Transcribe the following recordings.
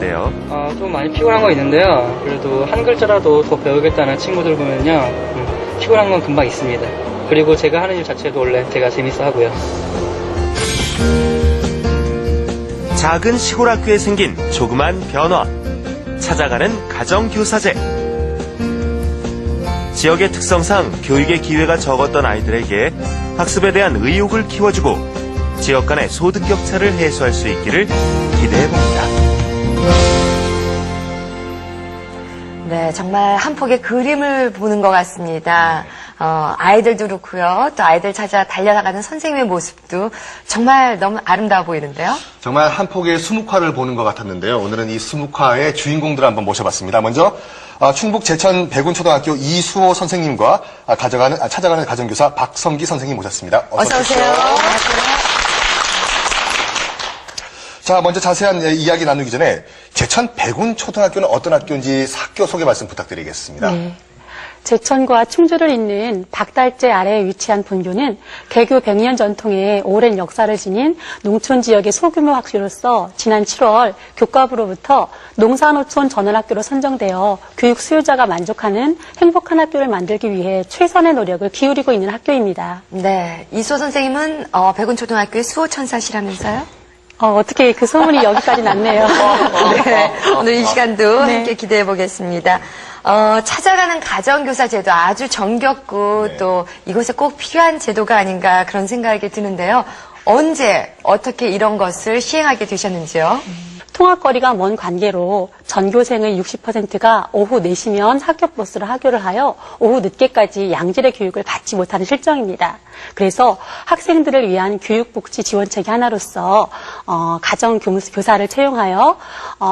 있는데요. 좀 많이 피곤한 거 있는데요. 그래도 한 글자라도 더 배우겠다는 친구들 보면요. 피곤한 건 금방 있습니다. 그리고 제가 하는 일 자체도 원래 제가 재밌어 하고요. 작은 시골 학교에 생긴 조그만 변화. 찾아가는 가정교사제. 지역의 특성상 교육의 기회가 적었던 아이들에게 학습에 대한 의욕을 키워주고 지역 간의 소득 격차를 해소할 수 있기를 기대해봅니다. 네, 정말 한 폭의 그림을 보는 것 같습니다. 아이들도 그렇고요. 또 아이들 찾아 달려나가는 선생님의 모습도 정말 너무 아름다워 보이는데요. 정말 한 폭의 수묵화를 보는 것 같았는데요. 오늘은 이 수묵화의 주인공들을 한번 모셔봤습니다. 먼저 충북 제천 백운초등학교 이수호 선생님과 찾아가는 가정교사 박성기 선생님 모셨습니다. 어서 오세요. 자, 먼저 자세한 이야기 나누기 전에 제천 백운초등학교는 어떤 학교인지 학교 소개 말씀 부탁드리겠습니다. 네. 제천과 충주를 잇는 박달재 아래에 위치한 본교는 개교 100년 전통의 오랜 역사를 지닌 농촌 지역의 소규모 학교로서 지난 7월 교과부로부터 농산어촌 전원학교로 선정되어 교육 수요자가 만족하는 행복한 학교를 만들기 위해 최선의 노력을 기울이고 있는 학교입니다. 네, 이수호 선생님은 백운초등학교의 수호천사시라면서요? 어떻게 그 소문이 여기까지 났네요. 네, 오늘 이 시간도 네. 함께 기대해 보겠습니다. 찾아가는 가정교사 제도 아주 정겹고 또 이곳에 꼭 필요한 제도가 아닌가 그런 생각이 드는데요. 언제 어떻게 이런 것을 시행하게 되셨는지요? 통학거리가 먼 관계로 전교생의 60%가 오후 4시면 학교버스로 하교를 하여 오후 늦게까지 양질의 교육을 받지 못하는 실정입니다. 그래서 학생들을 위한 교육복지 지원책이 하나로서 가정교사를 채용하여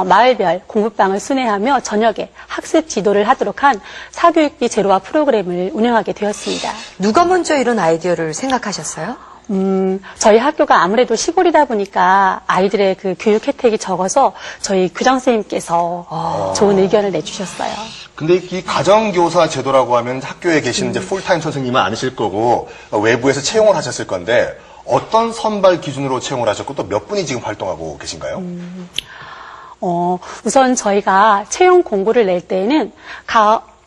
마을별 공부방을 순회하며 저녁에 학습 지도를 하도록 한 사교육비 제로화 프로그램을 운영하게 되었습니다. 누가 먼저 이런 아이디어를 생각하셨어요? 저희 학교가 아무래도 시골이다 보니까 아이들의 그 교육 혜택이 적어서 저희 교장선생님께서 좋은 의견을 내주셨어요. 근데 이 가정교사 제도라고 하면 학교에 계신 이제 풀타임 선생님은 아니실 거고 외부에서 채용을 하셨을 건데 어떤 선발 기준으로 채용을 하셨고 또 몇 분이 지금 활동하고 계신가요? 우선 저희가 채용 공고를 낼 때에는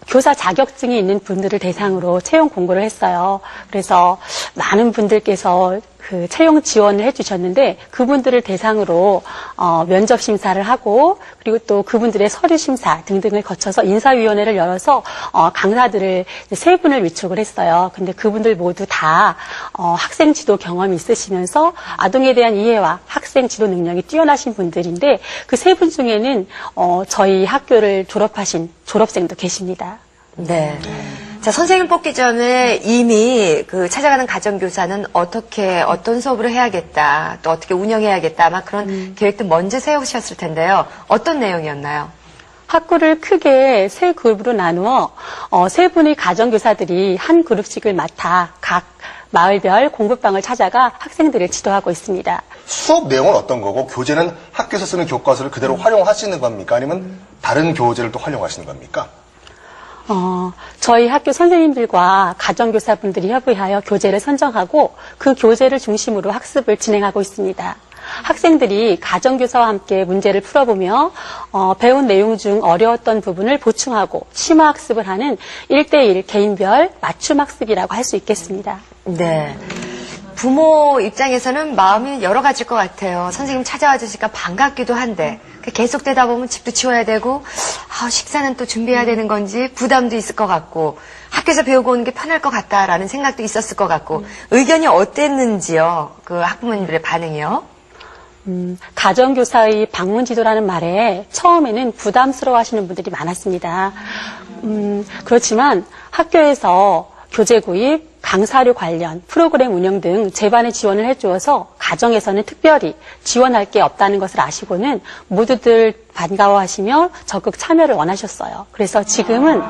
교사 자격증이 있는 분들을 대상으로 채용 공고를 했어요. 그래서 많은 분들께서 그 채용 지원을 해주셨는데 그분들을 대상으로 면접 심사를 하고 그리고 또 그분들의 서류 심사 등등을 거쳐서 인사위원회를 열어서 강사들을 3분을 위촉을 했어요. 근데 그분들 모두 다 학생 지도 경험이 있으시면서 아동에 대한 이해와 학생 지도 능력이 뛰어나신 분들인데 그 3분 중에는 저희 학교를 졸업하신 졸업생도 계십니다. 네. 자, 선생님 뽑기 전에 이미 그 찾아가는 가정교사는 어떤 수업을 해야겠다, 또 어떻게 운영해야겠다, 아마 그런 계획도 먼저 세우셨을 텐데요. 어떤 내용이었나요? 학교를 크게 3그룹으로 나누어 3분의 가정교사들이 한 그룹씩을 맡아 각 마을별 공부방을 찾아가 학생들을 지도하고 있습니다. 수업 내용은 어떤 거고 교재는 학교에서 쓰는 교과서를 그대로 활용하시는 겁니까? 아니면 다른 교재를 또 활용하시는 겁니까? 저희 학교 선생님들과 가정교사분들이 협의하여 교재를 선정하고 그 교재를 중심으로 학습을 진행하고 있습니다. 학생들이 가정교사와 함께 문제를 풀어보며 배운 내용 중 어려웠던 부분을 보충하고 심화학습을 하는 1대1 개인별 맞춤학습이라고 할 수 있겠습니다. 네. 부모 입장에서는 마음이 여러 가지일 것 같아요. 선생님 찾아와 주시니까 반갑기도 한데 계속되다 보면 집도 치워야 되고 식사는 또 준비해야 되는 건지 부담도 있을 것 같고 학교에서 배우고 오는 게 편할 것 같다라는 생각도 있었을 것 같고 의견이 어땠는지요? 그 학부모님들의 반응이요? 가정교사의 방문지도라는 말에 처음에는 부담스러워 하시는 분들이 많았습니다. 그렇지만 학교에서 교재 구입, 강사료 관련, 프로그램 운영 등 제반의 지원을 해주어서 가정에서는 특별히 지원할 게 없다는 것을 아시고는 모두들 반가워하시며 적극 참여를 원하셨어요. 그래서 지금은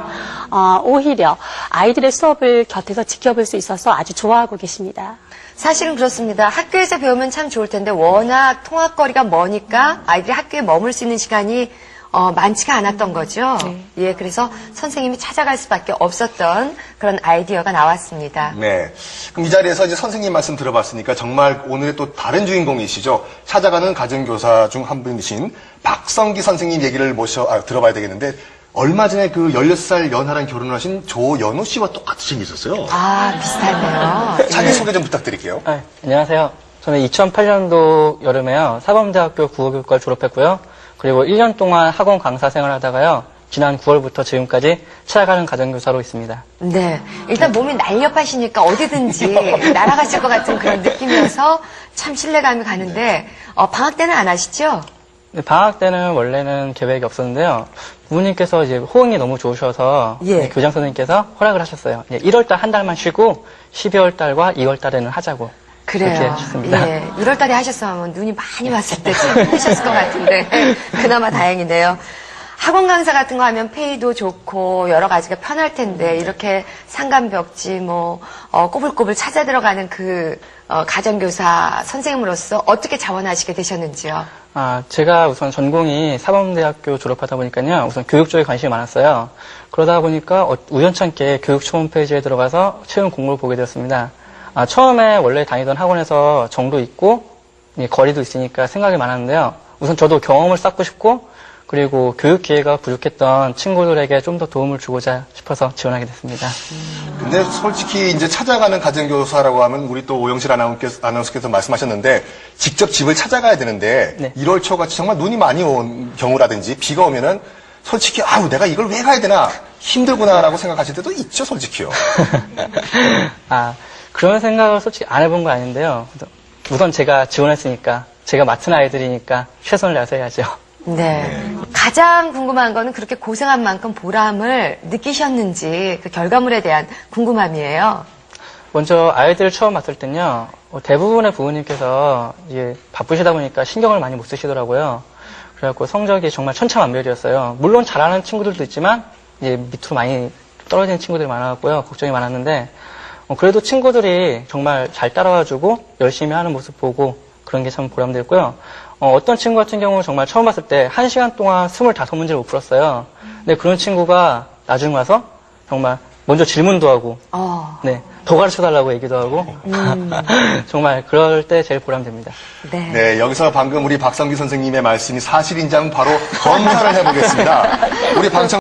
오히려 아이들의 수업을 곁에서 지켜볼 수 있어서 아주 좋아하고 계십니다. 사실은 그렇습니다. 학교에서 배우면 참 좋을 텐데 워낙 통학거리가 머니까 아이들이 학교에 머물 수 있는 시간이 많지가 않았던 거죠. 예, 그래서 선생님이 찾아갈 수밖에 없었던 그런 아이디어가 나왔습니다. 네. 그럼 이 자리에서 이제 선생님 말씀 들어봤으니까 정말 오늘의 또 다른 주인공이시죠. 찾아가는 가정교사 중 한 분이신 박성기 선생님 얘기를 들어봐야 되겠는데, 얼마 전에 그 16살 연하랑 결혼을 하신 조연우 씨와 똑같이 생기셨어요. 아, 비슷하네요. 자기 소개 좀 부탁드릴게요. 안녕하세요. 저는 2008년도 여름에요. 사범대학교 국어교육과를 졸업했고요. 그리고 1년 동안 학원 강사 생활을 하다가요. 지난 9월부터 지금까지 찾아가는 가정교사로 있습니다. 네. 일단 몸이 날렵하시니까 어디든지 날아가실 것 같은 그런 느낌이어서 참 신뢰감이 가는데, 방학 때는 안 하시죠? 네, 방학 때는 원래는 계획이 없었는데요. 부모님께서 이제 호응이 너무 좋으셔서 예. 교장 선생님께서 허락을 하셨어요. 1월달 한 달만 쉬고 12월달과 2월달에는 하자고. 그래요. 그렇게 하셨습니다. 예. 1월 달에 하셨으면 눈이 많이 왔을 때 좀 힘드셨을 것 같은데, 그나마 다행이네요. 학원 강사 같은 거 하면 페이도 좋고 여러 가지가 편할 텐데, 이렇게 상간벽지, 꼬불꼬불 찾아 들어가는 가정교사 선생님으로서 어떻게 자원하시게 되셨는지요? 제가 우선 전공이 사범대학교 졸업하다 보니까요. 우선 교육 쪽에 관심이 많았어요. 그러다 보니까 우연찮게 교육청 홈페이지에 들어가서 채용 공고를 보게 되었습니다. 처음에 원래 다니던 학원에서 정도 있고 거리도 있으니까 생각이 많았는데요. 우선 저도 경험을 쌓고 싶고 그리고 교육 기회가 부족했던 친구들에게 좀 더 도움을 주고자 싶어서 지원하게 됐습니다. 근데 솔직히 이제 찾아가는 가정교사라고 하면 우리 또 오영실 아나운서께서 말씀하셨는데 직접 집을 찾아가야 되는데 네. 1월 초같이 정말 눈이 많이 온 경우라든지 비가 오면은 솔직히 내가 이걸 왜 가야 되나 힘들구나라고 생각하실 때도 있죠, 솔직히요. 그런 생각을 솔직히 안 해본 거 아닌데요. 우선 제가 지원했으니까 제가 맡은 아이들이니까 최선을 다해서 해야죠. 네. 가장 궁금한 거는 그렇게 고생한 만큼 보람을 느끼셨는지 그 결과물에 대한 궁금함이에요. 먼저 아이들을 처음 봤을 땐요. 대부분의 부모님께서 이제 바쁘시다 보니까 신경을 많이 못 쓰시더라고요. 그래갖고 성적이 정말 천차만별이었어요. 물론 잘하는 친구들도 있지만 이제 밑으로 많이 떨어지는 친구들이 많아갖고요. 걱정이 많았는데 그래도 친구들이 정말 잘 따라와주고 열심히 하는 모습 보고 그런 게 참 보람됐고요. 어떤 친구 같은 경우는 정말 처음 봤을 때 1시간 동안 25문제를 못 풀었어요. 근데 그런 친구가 나중에 와서 정말 먼저 질문도 하고, 더 가르쳐 달라고 얘기도 하고, 정말 그럴 때 제일 보람됩니다. 네, 여기서 방금 우리 박성기 선생님의 말씀이 사실인지 바로 검사를 해보겠습니다. 우리